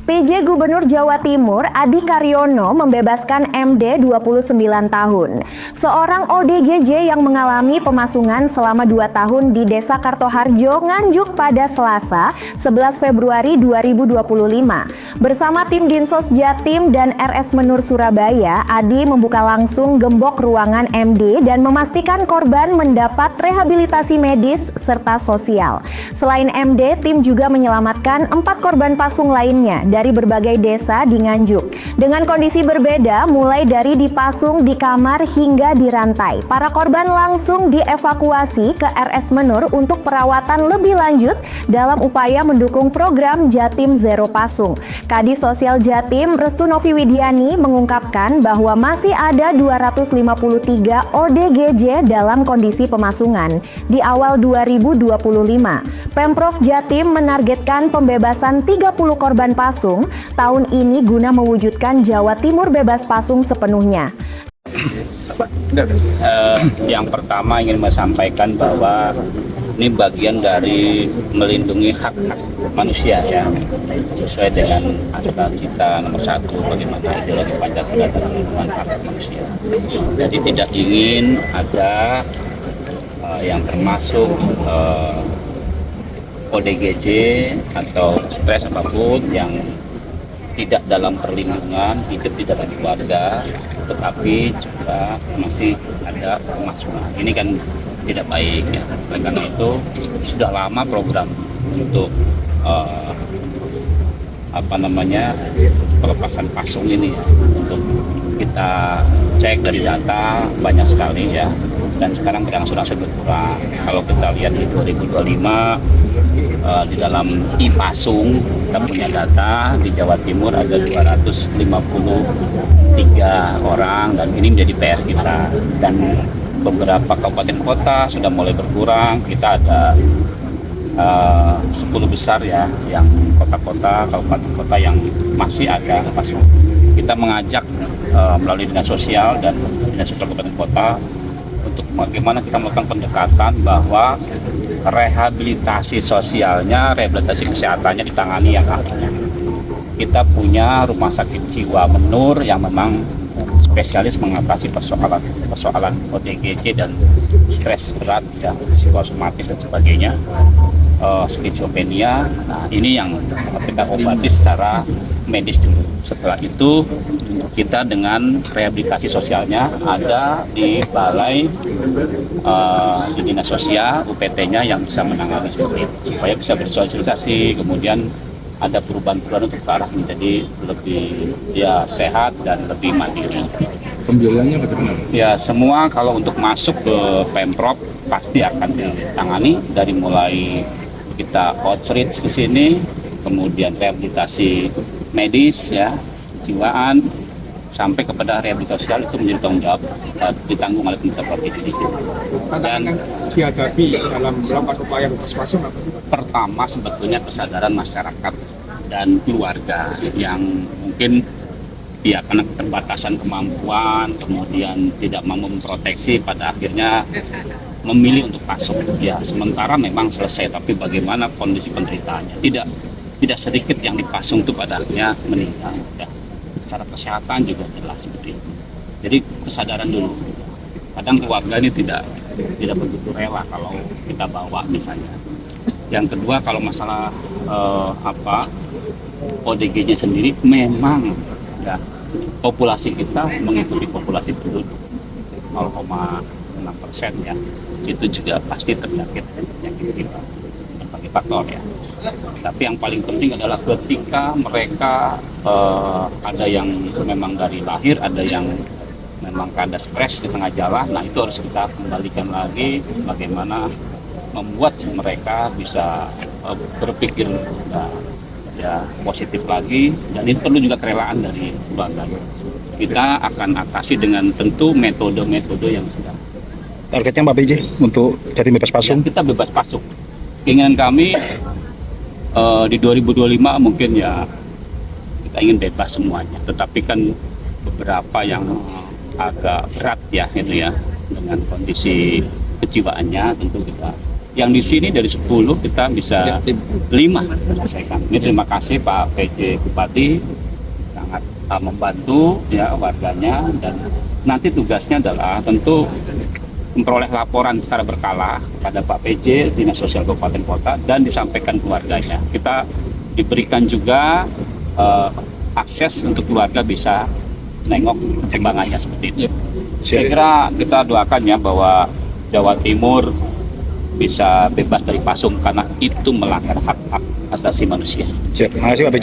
PJ Gubernur Jawa Timur Adi Karyono membebaskan MD 29 tahun. Seorang ODGJ yang mengalami pemasungan selama 2 tahun di Desa Kartoharjo, Nganjuk pada Selasa 11 Februari 2025. Bersama tim Dinsos Jatim dan RS Menur Surabaya, Adi membuka langsung gembok ruangan MD dan memastikan korban mendapat rehabilitasi medis serta sosial. Selain MD, tim juga menyelamatkan 4 korban pasung lainnya dari berbagai desa di Nganjuk. Dengan kondisi berbeda, mulai dari dipasung di kamar hingga dirantai. Para korban langsung dievakuasi ke RS Menur untuk perawatan lebih lanjut dalam upaya mendukung program Jatim Zero Pasung. Kadis Sosial Jatim Restu Novi Widiani mengungkapkan bahwa masih ada 253 ODGJ dalam kondisi pemasungan di awal 2025. Pemprov Jatim menargetkan pembebasan 30 korban pasung tahun ini guna mewujudkan Jawa Timur bebas pasung sepenuhnya. Yang pertama ingin sampaikan bahwa ini bagian dari melindungi hak-hak manusia ya, sesuai dengan aspek kita nomor 1 bagaimana ideologi Pancasila dalam melindungi hak manusia. Jadi tidak ingin ada yang termasuk ODGJ atau stres apapun yang tidak dalam perlindungan, hidup tidak dalam keluarga, tetapi juga masih ada pemasungan. Ini kan tidak baik ya. Oleh karena itu sudah lama program untuk pelepasan pasung ini ya. Untuk kita cek dari data banyak sekali ya. Dan sekarang berangsur-angsur berkurang. Kalau kita lihat di 2025 di dalam IPasung kita punya data di Jawa Timur ada 253 orang dan ini menjadi PR kita. Dan beberapa kabupaten kota sudah mulai berkurang. Kita ada 10 besar ya, yang kota-kota, kabupaten kota yang masih ada pasung. Kita mengajak melalui dinas sosial dan dinas sosial kabupaten kota untuk bagaimana kita melakukan pendekatan bahwa rehabilitasi sosialnya, rehabilitasi kesehatannya ditangani yang ahlinya. Kita punya rumah sakit jiwa Menur yang memang spesialis mengatasi persoalan ODGJ dan stres berat ya, psikosomatis dan sebagainya, skizofrenia. Nah, ini yang kita obati secara medis dulu. Setelah itu kita dengan rehabilitasi sosialnya ada di balai di dinas sosial UPT-nya yang bisa menangani seperti itu supaya bisa bersosialisasi, kemudian ada perubahan-perubahan untuk ke arah menjadi lebih ya sehat dan lebih mandiri. Pembiayaannya bagaimana? Ya, semua kalau untuk masuk ke Pemprov pasti akan ditangani dari mulai kita outreach ke sini, kemudian rehabilitasi medis ya, jiwaan, sampai kepada rehabilitasi sosial itu menjadi tanggung jawab ditanggung oleh pemerintah provinsi. Dan dihadapi dalam melakukan upaya pasung apa? Pertama sebetulnya kesadaran masyarakat dan keluarga yang mungkin ya karena keterbatasan kemampuan, kemudian tidak mampu memproteksi, pada akhirnya memilih untuk pasung. Ya sementara memang selesai, tapi bagaimana kondisi penderitaannya? Tidak sedikit yang dipasung itu pada akhirnya meninggal. Ya. Secara kesehatan juga jelas seperti itu. Jadi kesadaran dulu. Kadang keluarga ini tidak begitu rela kalau kita bawa misalnya. Yang kedua kalau masalah ODGJ sendiri memang ya populasi kita mengikuti populasi penduduk 0,6% ya. Itu juga pasti terjangkit penyakit kita berbagai faktor ya. Tapi yang paling penting adalah ketika mereka ada yang memang dari lahir, ada yang memang ada stres di tengah jalan, nah itu harus kita kembalikan lagi bagaimana membuat mereka bisa berpikir ya positif lagi, dan itu perlu juga kerelaan dari keluarga. Kita akan atasi dengan tentu metode-metode yang sudah. Targetnya Pak PJ untuk Jatim bebas pasung? Ya, kita bebas pasung. Keinginan kami di 2025 mungkin ya kita ingin bebas semuanya, tetapi kan beberapa yang agak berat ya itu ya dengan kondisi kejiwaannya tentu kita Yang di sini dari 10 kita bisa 5 selesaikan. Ini terima kasih Pak PJ Bupati, sangat membantu ya warganya, dan nanti tugasnya adalah tentu memperoleh laporan secara berkala pada Pak PJ Dinas Sosial Kabupaten Kota dan disampaikan keluarganya. Kita diberikan juga akses untuk keluarga bisa nengok perkembangannya seperti itu. Saya kira kita doakan ya bahwa Jawa Timur bisa bebas dari pasung, karena itu melanggar hak-hak asasi manusia. Siap. Terima kasih Pak PJ.